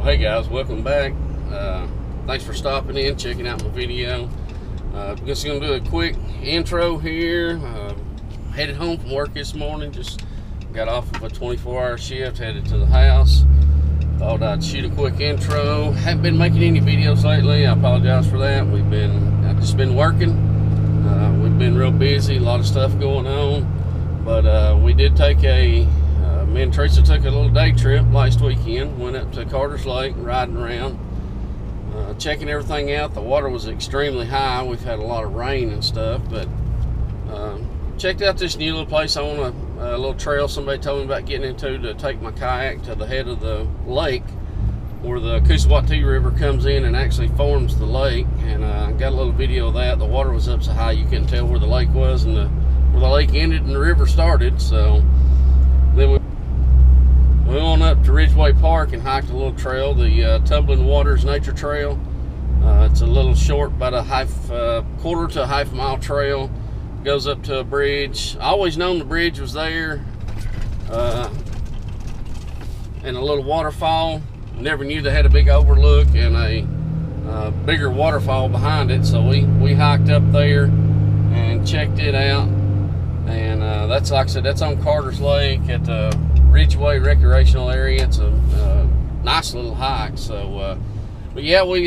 Hey guys, welcome back. Thanks for stopping in, checking out my video. Just gonna do a quick intro here. Headed home from work this morning. Just got off of a 24-hour shift, headed to the house. Thought I'd shoot a quick intro. Haven't been making any videos lately. I apologize for that. I've just been working. We've been real busy, a lot of stuff going on. But we did take me and Teresa took a little day trip last weekend. Went up to Carter's Lake, riding around, checking everything out. The water was extremely high. We've had a lot of rain and stuff, but checked out this new little place on a little trail somebody told me about getting into to take my kayak to the head of the lake where the Koosawati River comes in and actually forms the lake. And got a little video of that. The water was up so high you couldn't tell where the lake was and where the lake ended and the river started. So then we went up to Ridgeway Park and hiked a little trail, the Tumbling Waters Nature Trail. It's a little short, about a quarter to a half mile trail. Goes up to a bridge. I always known the bridge was there, and a little waterfall. Never knew they had a big overlook and a bigger waterfall behind it. So we hiked up there and checked it out. And that's, like I said, that's on Carter's Lake at the Ridgeway Recreational Area. It's a nice little hike. So, but yeah, we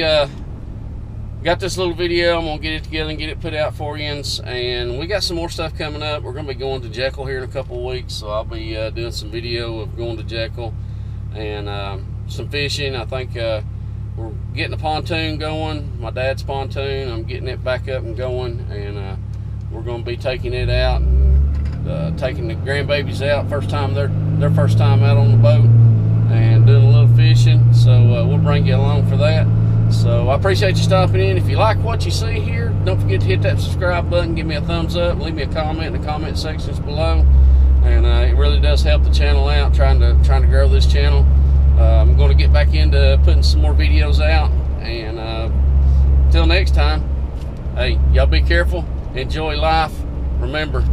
got this little video. I'm gonna get it together and get it put out for you. And we got some more stuff coming up. We're gonna be going to Jekyll here in a couple of weeks, so I'll be doing some video of going to Jekyll and some fishing. I think we're getting a pontoon going. My dad's pontoon. I'm getting it back up and going, and we're gonna be taking it out and taking the grandbabies out their first time out on the boat and doing a little fishing. So we'll bring you along for that. So I appreciate you stopping in. If you like what you see here, don't forget to hit that subscribe button, give me a thumbs up, leave me a comment in the comment sections below, and it really does help the channel out, trying to grow this channel. I'm going to get back into putting some more videos out, and until next time, hey, y'all be careful, enjoy life. Remember,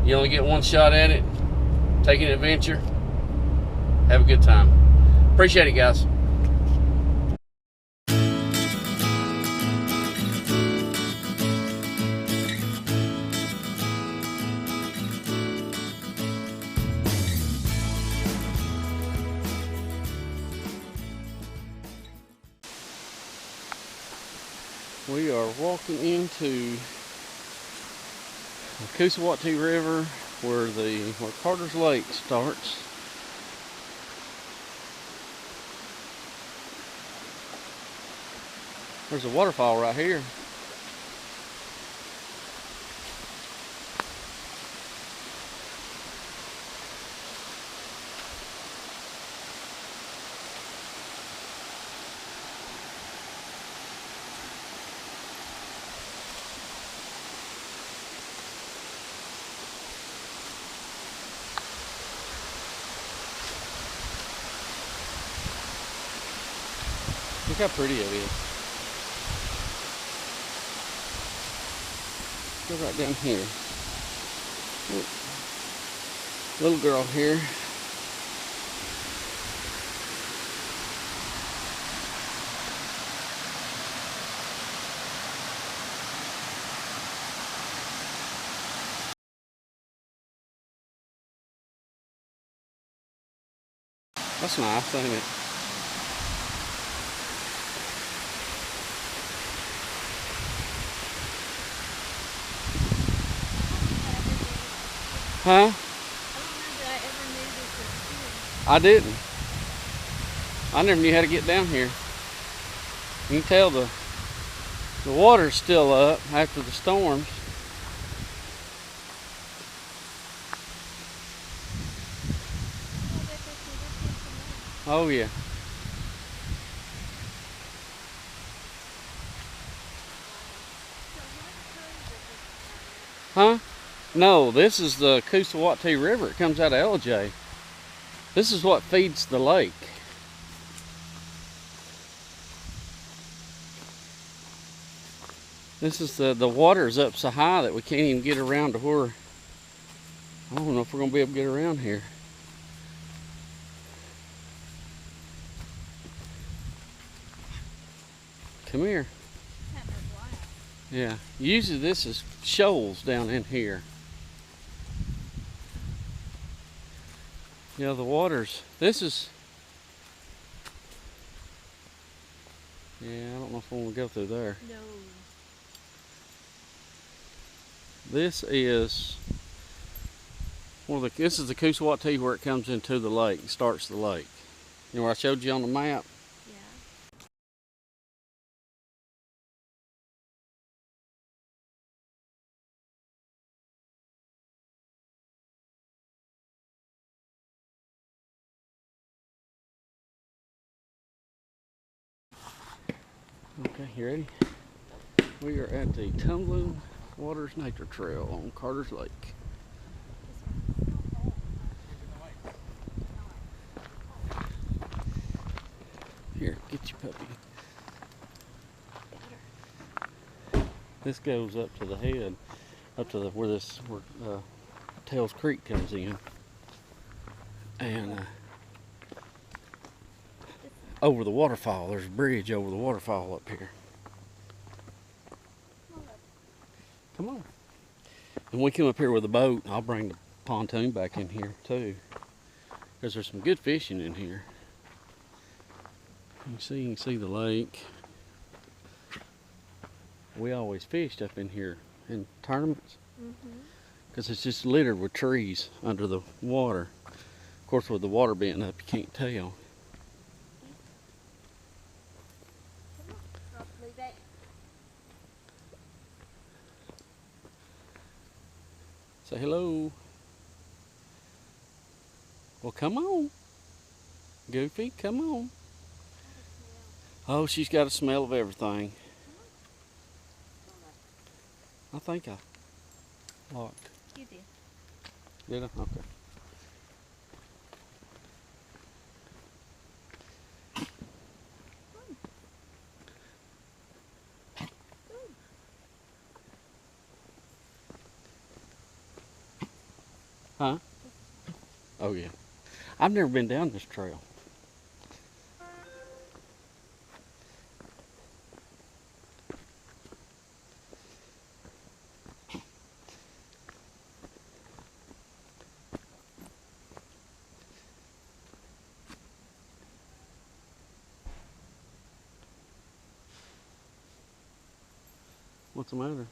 you only get one shot at it. Take an adventure. Have a good time. Appreciate it, guys. We are walking into the Koosawati River where Carter's Lake starts. There's a waterfall right here. Look how pretty it is. Go right down here. Look. Little girl here. That's nice, ain't it? Huh? I don't know that I ever knew this was here. I didn't. I never knew how to get down here. You can tell the water's still up after the storms. Oh yeah. Huh? No, this is the Koosawati River. It comes out of LJ. This is what feeds the lake. This is the water's up so high that we can't even get around to where, I don't know if we're going to be able to get around here. Come here. Yeah, usually this is shoals down in here. Yeah, the water's, this is, yeah, I don't know if I want to go through there. No. This is this is the Koosawati where it comes into the lake, starts the lake. You know where I showed you on the map? Okay, you ready? We are at the Tumbling Waters Nature Trail on Carter's Lake. Here, get your puppy. This goes up to the head, up to where Tails Creek comes in, and over the waterfall. There's a bridge over the waterfall up here. Come on. And we come up here with a boat. I'll bring the pontoon back in here too, because there's some good fishing in here. You can see the lake. We always fished up in here in tournaments because it's just littered with trees under the water. Of course, with the water being up, you can't tell. Say hello. Well, come on. Goofy, come on. Oh, she's got a smell of everything. I think I locked. You did. Did I? Okay. Huh? Oh, yeah. I've never been down this trail. What's the matter?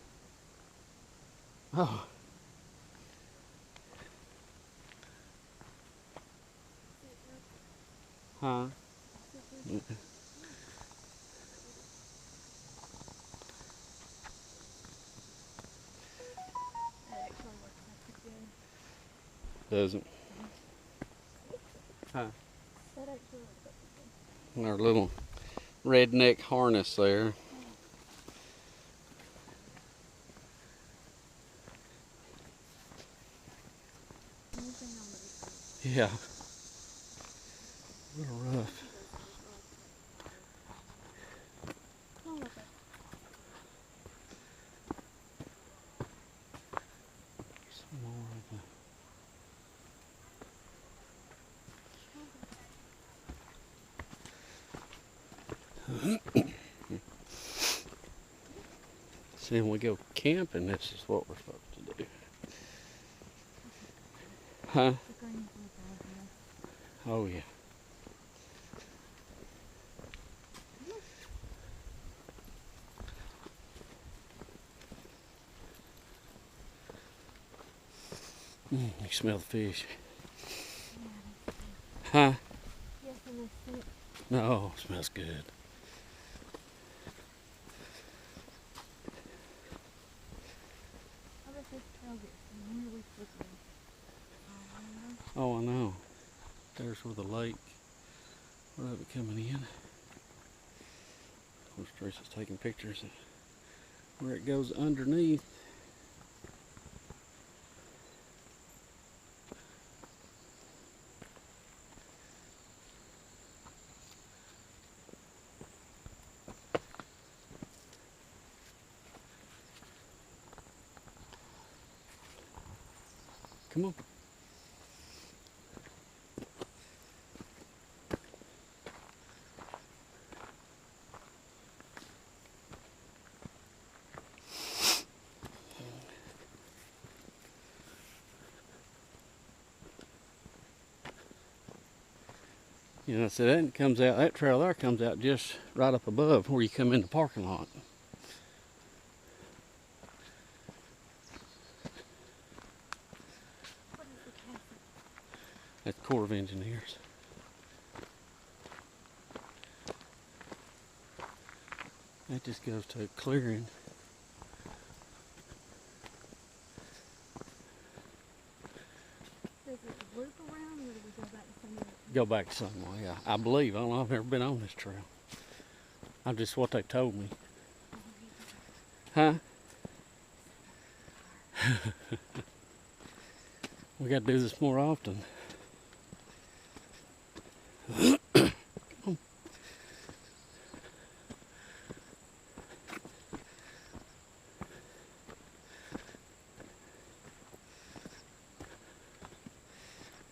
Oh. Huh? Doesn't. Huh? Our little redneck harness there. Yeah. A little rough. Some more of the... See, when we go camping, this is what we're supposed to do. Huh? Oh, yeah. You smell the fish. Huh? No, it smells good. Oh, I know. There's where the lake, where it coming in. Of course, Teresa's taking pictures of where it goes underneath. Come on. You know, so that comes out, that trail there comes out just right up above where you come in the parking lot. What is the castle? That's Corps of Engineers. That just goes to a clearing. Does it loop around or do we go back to somewhere? Go back somewhere, yeah. I believe. I don't know. I've never been on this trail. I'm just what they told me. Huh? We got to do this more often.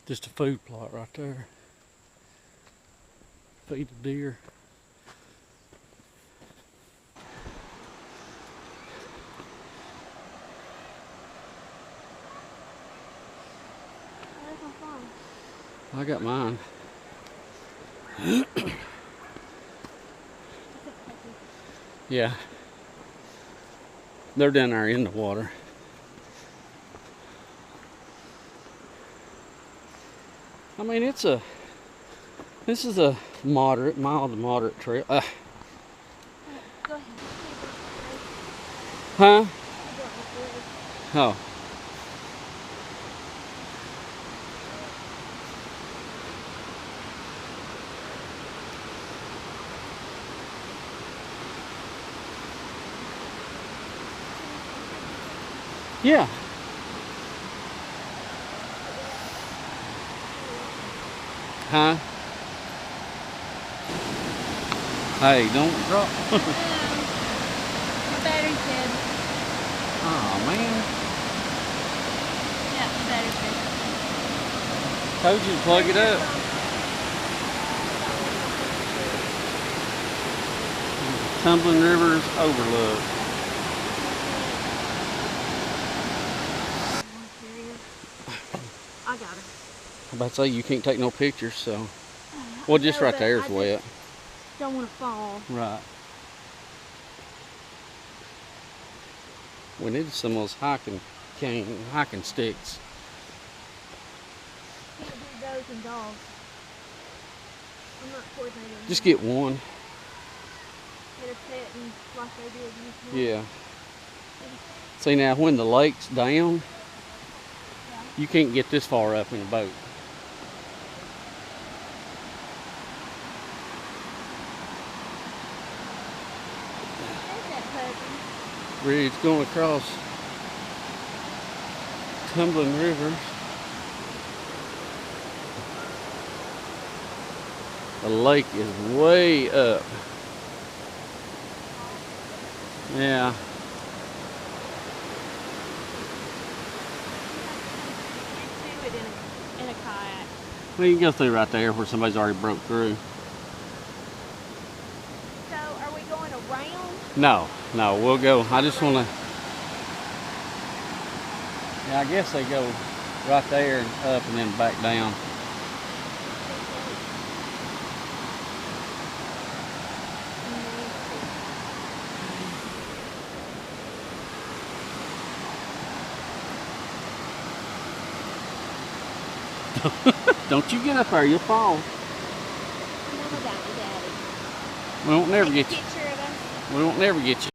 Just a food plot right there. Feed the deer. Where's my phone? I got mine. Yeah. They're down there in the water. I mean, this is a mild to moderate trail. Go ahead. Huh? Oh. Yeah. Huh? Hey, don't drop. My battery's dead. Oh man. Yeah, my battery's dead. Told you to plug it up. Tumbling River's overlook. I got her. I'm about to say you can't take no pictures, so. Well, just No, right but there is I wet. don't want to fall. Right. We need some of those hiking sticks. Can't do those and dogs. I'm not coordinating. Just get one. Get a pet and like they did usually. Yeah. See now, when the lake's down, Yeah. you can't get this far up in a boat. There's that puppy. Bridge going across Tumbling River. The lake is way up. Yeah. You can't do it in a kayak. Well, you can go through right there where somebody's already broke through. So, are we going around? No, we'll go. I just want to. Yeah, I guess they go right there and up and then back down. Don't you get up there, you'll fall. Mama got me, Daddy. We won't never Take a get you. picture of us. We won't never get you.